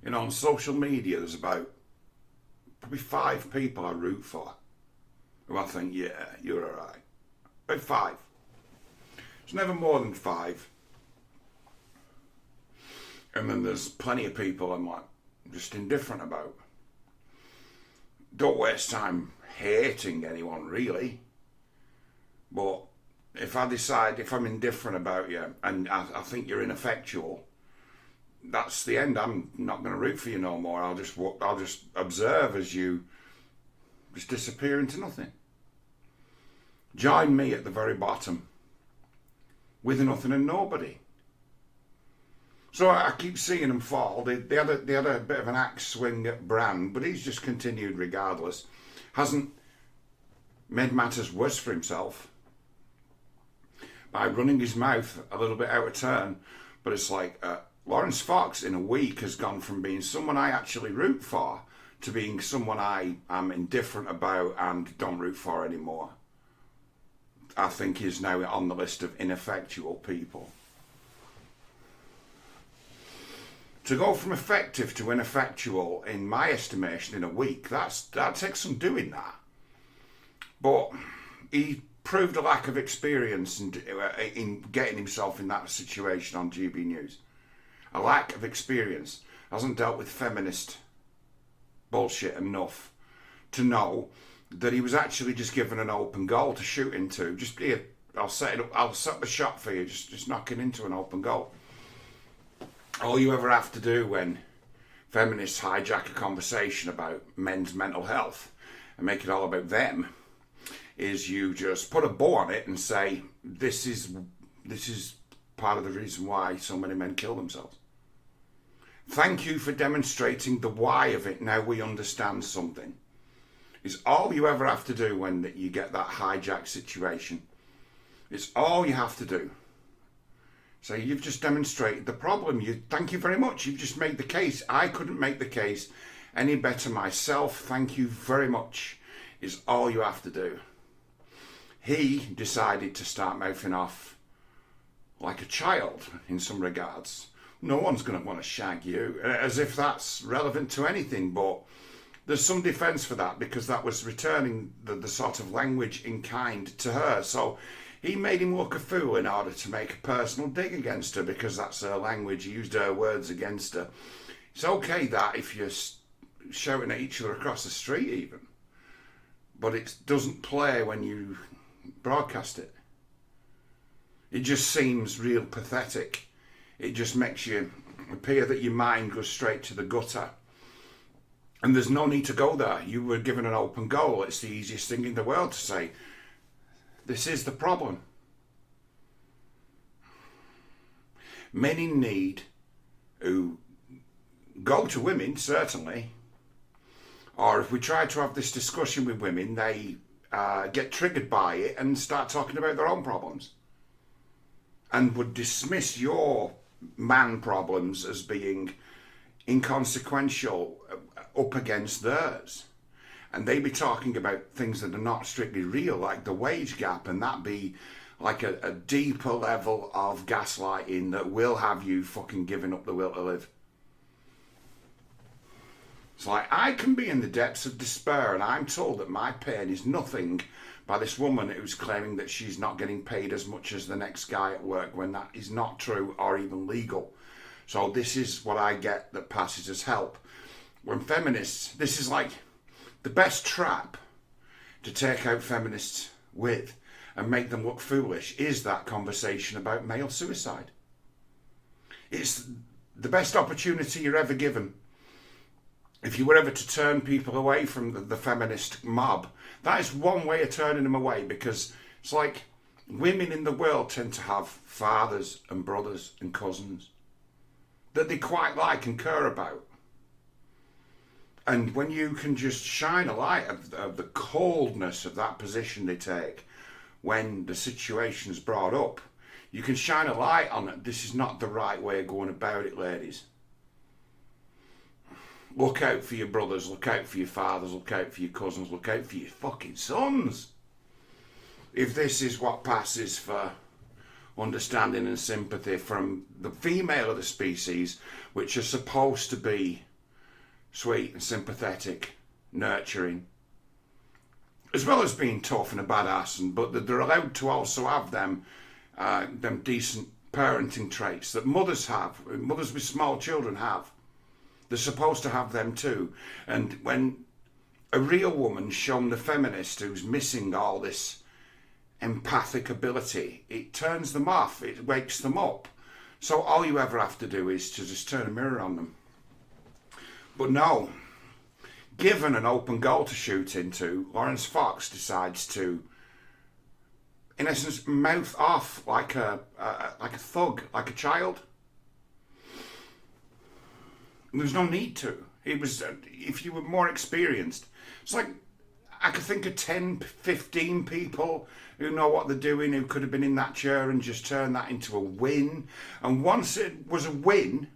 You know, on social media, there's about probably 5 people I root for who I think, yeah, you're alright. About 5. It's never more than 5. And then there's plenty of people I'm like, just indifferent about. Don't waste time hating anyone, really. But if I decide, if I'm indifferent about you and I think you're ineffectual, that's the end. I'm not going to root for you no more. I'll just observe as you just disappear into nothing. Join me at the very bottom with nothing and nobody. So I keep seeing them fall. They had a bit of an axe swing at Brand, but he's just continued regardless. Hasn't made matters worse for himself by running his mouth a little bit out of turn. But it's like Laurence Fox in a week has gone from being someone I actually root for to being someone I am indifferent about and don't root for anymore. I think is now on the list of ineffectual people. To go from effective to ineffectual, in my estimation, in a week, that takes some doing that. But he proved a lack of experience in getting himself in that situation on GB News. A lack of experience. Hasn't dealt with feminist bullshit enough to know that he was actually just given an open goal to shoot into. Just here, I'll set it up. I'll set the shot for you. Just knock it into an open goal. All you ever have to do when feminists hijack a conversation about men's mental health and make it all about them is you just put a bow on it and say, this is part of the reason why so many men kill themselves. Thank you for demonstrating the why of it. Now we understand something. It's all you ever have to do when you get that hijack situation. It's all you have to do. So you've just demonstrated the problem. Thank you very much. You've just made the case. I couldn't make the case any better myself. Thank you very much is all you have to do. He decided to start mouthing off like a child in some regards. No one's going to want to shag you, as if that's relevant to anything, but there's some defence for that because that was returning the sort of language in kind to her. So he made him look a fool in order to make a personal dig against her because that's her language. He used her words against her. It's okay that if you're shouting at each other across the street even, but it doesn't play when you broadcast it. It just seems real pathetic. It just makes you appear that your mind goes straight to the gutter. And there's no need to go there. You were given an open goal. It's the easiest thing in the world to say, this is the problem. Men in need who go to women, certainly, or if we try to have this discussion with women, they get triggered by it and start talking about their own problems and would dismiss your man problems as being inconsequential up against theirs. And they be talking about things that are not strictly real, like the wage gap, and that be like a deeper level of gaslighting that will have you fucking giving up the will to live. It's like, I can be in the depths of despair and I'm told that my pain is nothing by this woman who's claiming that she's not getting paid as much as the next guy at work when that is not true or even legal. So this is what I get that passes as help. When feminists, this is like the best trap to take out feminists with and make them look foolish is that conversation about male suicide. It's the best opportunity you're ever given. If you were ever to turn people away from the feminist mob, that is one way of turning them away, because it's like women in the world tend to have fathers and brothers and cousins that they quite like and care about. And when you can just shine a light of the coldness of that position they take when the situation's brought up, you can shine a light on it. This is not the right way of going about it, ladies. Look out for your brothers, look out for your fathers, look out for your cousins, look out for your fucking sons. If this is what passes for understanding and sympathy from the female of the species, which are supposed to be sweet and sympathetic, nurturing, as well as being tough and a badass, but they're allowed to also have them decent parenting traits that mothers have, mothers with small children have. They're supposed to have them too. And when a real woman's shown the feminist who's missing all this empathic ability, it turns them off, it wakes them up. So all you ever have to do is to just turn a mirror on them. But no, given an open goal to shoot into, Laurence Fox decides to, in essence, mouth off like a thug, like a child. There's no need to. It was, if you were more experienced, it's like, I could think of 10, 15 people who know what they're doing, who could have been in that chair and just turned that into a win. And once it was a win,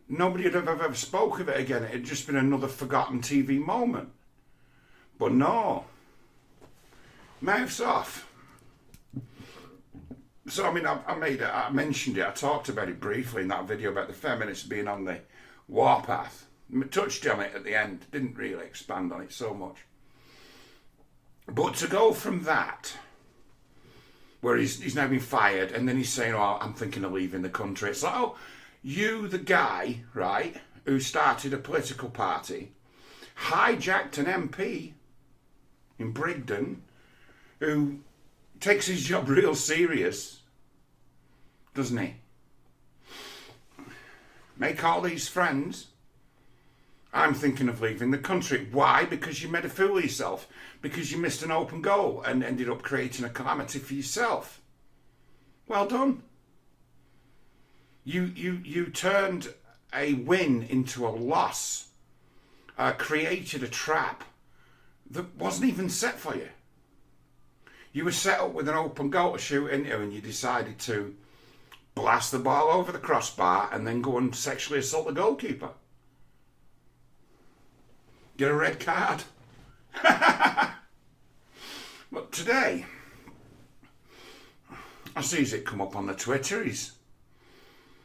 nobody would have ever spoke of it again. It had just been another forgotten TV moment. But no. Mouths off. So, I mean, I mentioned it, I talked about it briefly in that video about the feminists being on the warpath. I touched on it at the end, didn't really expand on it so much. But to go from that, where he's now been fired, and then he's saying, oh, I'm thinking of leaving the country. It's like, oh, you, the guy, right, who started a political party, hijacked an MP in Brigden, who takes his job real serious, doesn't he? Make all these friends. I'm thinking of leaving the country. Why? Because you made a fool of yourself. Because you missed an open goal and ended up creating a calamity for yourself. Well done. You turned a win into a loss. Created a trap that wasn't even set for you. You were set up with an open goal to shoot into, and you decided to blast the ball over the crossbar and then go and sexually assault the goalkeeper. Get a red card. But today, I sees it come up on the Twitter. He's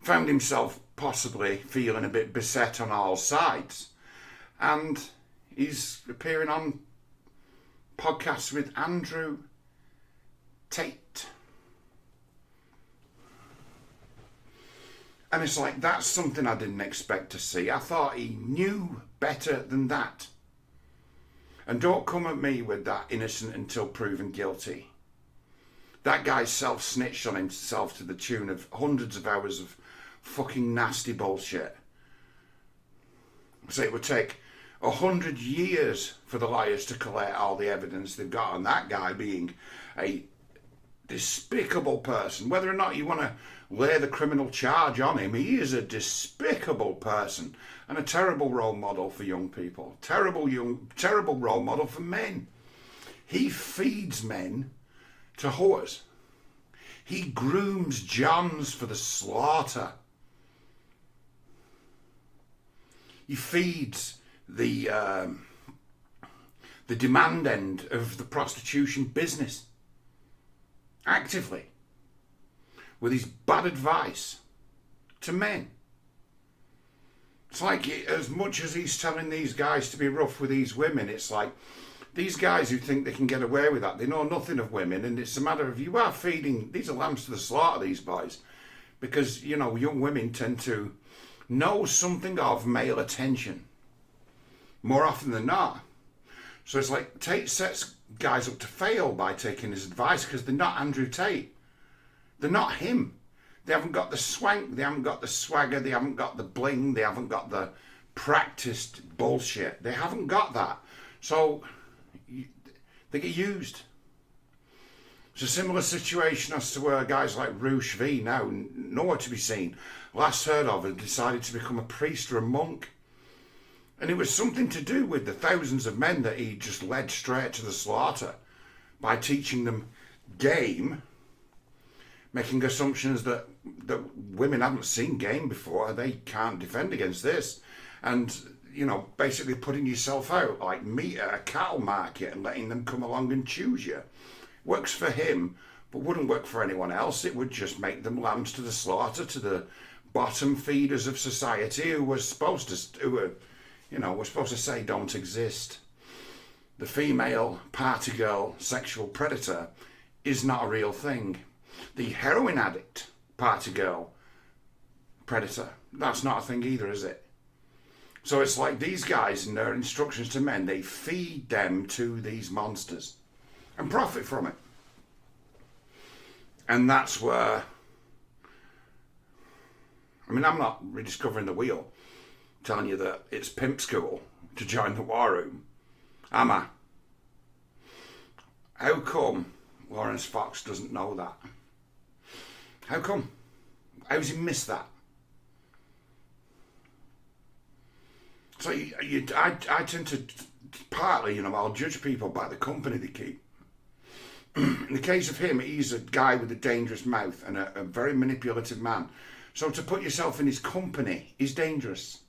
found himself possibly feeling a bit beset on all sides. And he's appearing on podcasts with Andrew Tate. And it's like, that's something I didn't expect to see. I thought he knew better than that. And don't come at me with that innocent until proven guilty. That guy self-snitched on himself to the tune of hundreds of hours of fucking nasty bullshit. So it would take 100 years for the lawyers to collect all the evidence they've got on that guy being a despicable person. Whether or not you want to lay the criminal charge on him, he is a despicable person and a terrible role model for young people. Terrible role model for men. He feeds men to whores. He grooms Johns for the slaughter. He feeds the demand end of the prostitution business actively with his bad advice to men. It's like, as much as he's telling these guys to be rough with these women, it's like these guys who think they can get away with that, they know nothing of women, and it's a matter of, you are feeding, these are lambs to the slaughter, these boys, because, you know, young women tend to know something of male attention more often than not. So it's like Tate sets guys up to fail by taking his advice, because they're not Andrew Tate. They're not him. They haven't got the swank, they haven't got the swagger, they haven't got the bling, they haven't got the practiced bullshit. They haven't got that. So they get used. It's a similar situation as to where guys like Roosh V now, nowhere to be seen, last heard of, and decided to become a priest or a monk. And it was something to do with the thousands of men that he just led straight to the slaughter by teaching them game, making assumptions that women haven't seen game before, they can't defend against this. And, you know, basically putting yourself out like meat at a cattle market and letting them come along and choose you. Works for him, but wouldn't work for anyone else. It would just make them lambs to the slaughter, to the bottom feeders of society who were supposed to, who were, we're supposed to say don't exist. The female party girl sexual predator is not a real thing. The heroin addict party girl predator, that's not a thing either, is it? So it's like these guys and their instructions to men, they feed them to these monsters and profit from it. And that's where, I'm not rediscovering the wheel, telling you that it's pimp school to join the war room, am I? How come Laurence Fox doesn't know that? How come? How's he missed that? So I tend to partly, I'll judge people by the company they keep. In the case of him, he's a guy with a dangerous mouth and a very manipulative man. So to put yourself in his company is dangerous.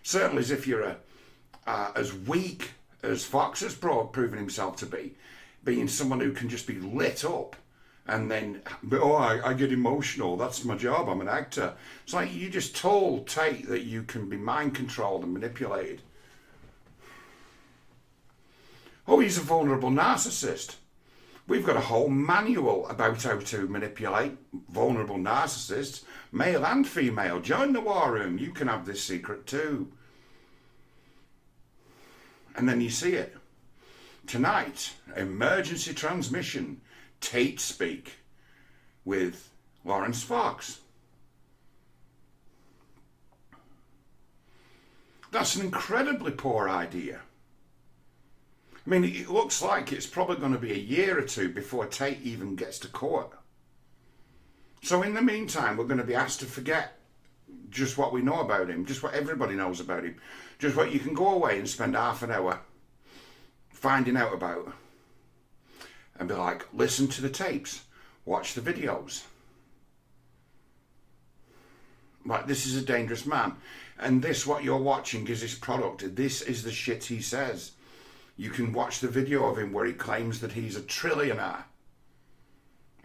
Certainly as if you're as weak as Fox has proven himself to be, being someone who can just be lit up and then, I get emotional, that's my job, I'm an actor. It's like you just told Tate that you can be mind controlled and manipulated. Oh, he's a vulnerable narcissist. We've got a whole manual about how to manipulate vulnerable narcissists, male and female. Join the war room, you can have this secret too. And then you see it. Tonight, emergency transmission, Tate speak with Laurence Fox. That's an incredibly poor idea. It looks like it's probably going to be a year or two before Tate even gets to court. So in the meantime, we're going to be asked to forget just what we know about him, just what everybody knows about him, just what you can go away and spend half an hour finding out about and be like, listen to the tapes, watch the videos. Like, this is a dangerous man. And this, what you're watching, is his product. This is the shit he says. You can watch the video of him where he claims that he's a trillionaire.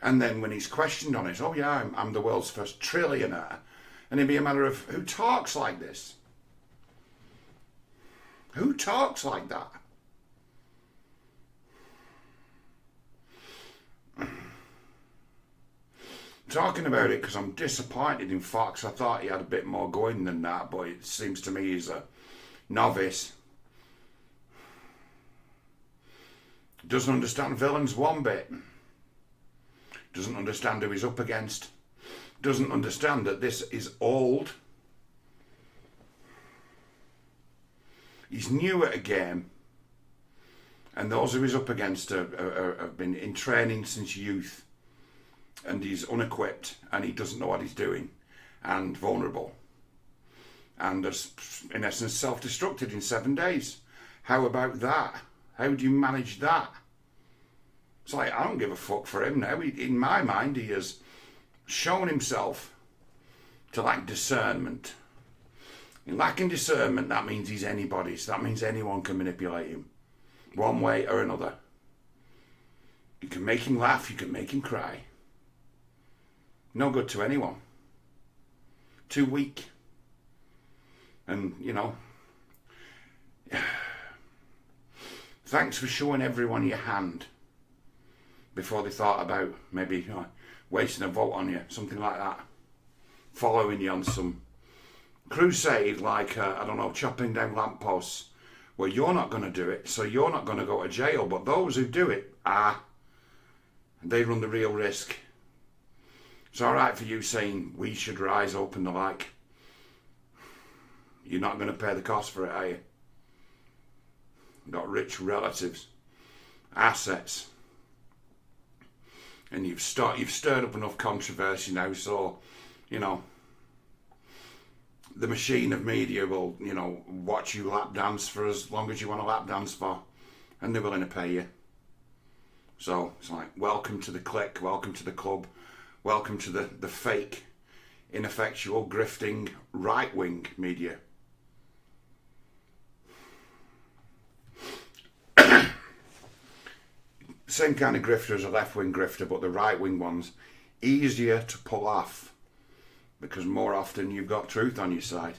And then when he's questioned on it, oh yeah, I'm the world's first trillionaire. And it'd be a matter of, who talks like this? Who talks like that? Talking about it because I'm disappointed in Fox. I thought he had a bit more going than that, but it seems to me he's a novice. Doesn't understand villains one bit. Doesn't understand who he's up against. Doesn't understand that this is old. He's new at a game. And those who he's up against have been in training since youth. And he's unequipped and he doesn't know what he's doing and vulnerable. And has, in essence, self-destructed in 7 days. How about that? How do you manage that? It's like, I don't give a fuck for him now. In my mind, he has shown himself to lack discernment. In lacking discernment, that means he's anybody's. That means anyone can manipulate him, one way or another. You can make him laugh, you can make him cry. No good to anyone. Too weak. And, thanks for showing everyone your hand before they thought about maybe wasting a vote on you, something like that. Following you on some crusade like, chopping down lampposts. Well, you're not going to do it, so you're not going to go to jail. But those who do it, they run the real risk. It's all right for you saying we should rise up and the like. You're not going to pay the cost for it, are you? You've got rich relatives, assets, and you've stirred up enough controversy now, so, the machine of media will, watch you lap dance for as long as you want to lap dance for, and they're willing to pay you. So it's like, welcome to the clique, welcome to the club, welcome to the fake, ineffectual, grifting, right-wing media. Same kind of grifter as a left-wing grifter, but the right-wing ones, easier to pull off because more often you've got truth on your side.